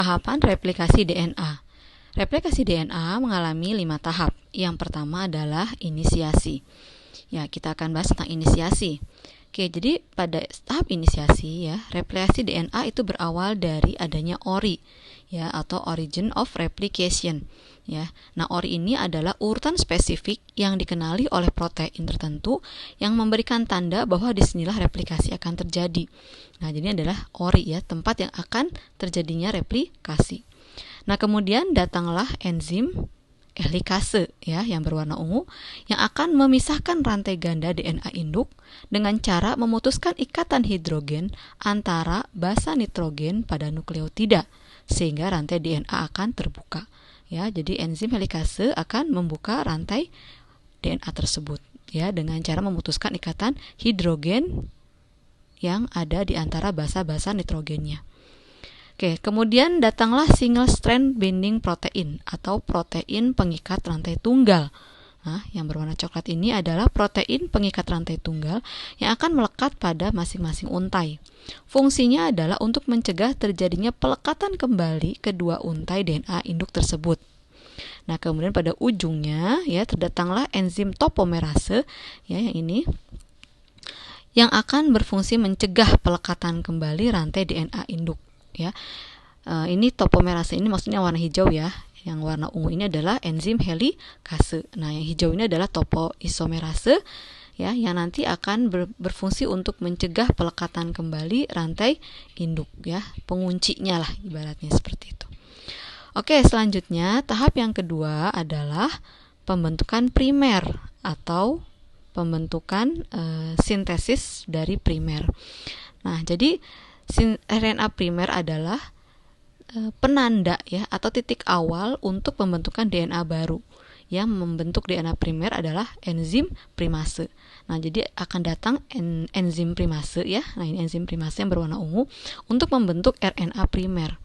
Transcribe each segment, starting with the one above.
Tahapan replikasi DNA. Replikasi DNA mengalami 5 tahap. Yang pertama adalah inisiasi. Ya, kita akan bahas tentang inisiasi. Oke, jadi pada tahap inisiasi ya, replikasi DNA itu berawal dari adanya ORI ya, atau origin of replication ya. Nah, ORI ini adalah urutan spesifik yang dikenali oleh protein tertentu yang memberikan tanda bahwa disinilah replikasi akan terjadi. Nah, jadi adalah ORI ya, tempat yang akan terjadinya replikasi. Nah, kemudian datanglah enzim helikase ya yang berwarna ungu yang akan memisahkan rantai ganda DNA induk dengan cara memutuskan ikatan hidrogen antara basa nitrogen pada nukleotida sehingga rantai DNA akan terbuka. Ya, jadi enzim helikase akan membuka rantai DNA tersebut ya dengan cara memutuskan ikatan hidrogen yang ada di antara basa-basa nitrogennya. Oke, kemudian datanglah single strand binding protein atau protein pengikat rantai tunggal. Nah, yang berwarna coklat ini adalah protein pengikat rantai tunggal yang akan melekat pada masing-masing untai. Fungsinya adalah untuk mencegah terjadinya pelekatan kembali kedua untai DNA induk tersebut. Nah, kemudian pada ujungnya ya terdatanglah enzim topomerase ya yang ini yang akan berfungsi mencegah pelekatan kembali rantai DNA induk. Ya, ini topomerase ini maksudnya warna hijau ya. Yang warna ungu ini adalah enzim helikase. Nah, yang hijau ini adalah topoisomerase ya, yang nanti akan berfungsi untuk mencegah pelekatan kembali rantai induk ya, penguncinya lah ibaratnya seperti itu. Oke, selanjutnya tahap yang kedua adalah pembentukan primer atau pembentukan sintesis dari primer. Nah, jadi RNA primer adalah penanda ya atau titik awal untuk pembentukan DNA baru. Yang membentuk DNA primer adalah enzim primase. Nah, jadi akan datang enzim primase ya. Nah, ini enzim primase yang berwarna ungu untuk membentuk RNA primer.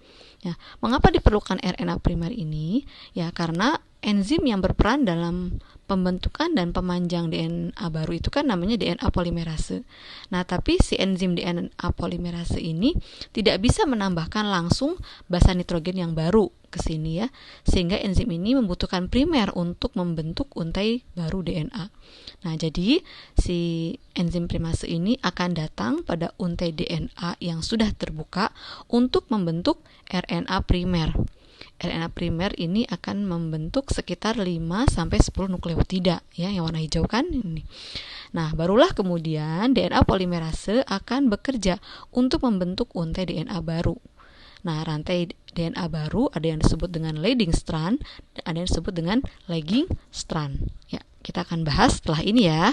Ya, mengapa diperlukan RNA primer ini? Ya, karena enzim yang berperan dalam pembentukan dan pemanjang DNA baru itu kan namanya DNA polimerase. Nah, tapi si enzim DNA polimerase ini tidak bisa menambahkan langsung basa nitrogen yang baru ke sini ya. Sehingga enzim ini membutuhkan primer untuk membentuk untai baru DNA. Nah, jadi si enzim primase ini akan datang pada untai DNA yang sudah terbuka untuk membentuk RNA primer. RNA primer ini akan membentuk sekitar 5 sampai 10 nukleotida ya, yang warna hijau kan ini. Nah, barulah kemudian DNA polimerase akan bekerja untuk membentuk untai DNA baru. Nah, rantai DNA baru ada yang disebut dengan leading strand, ada yang disebut dengan lagging strand. Ya, kita akan bahas setelah ini ya.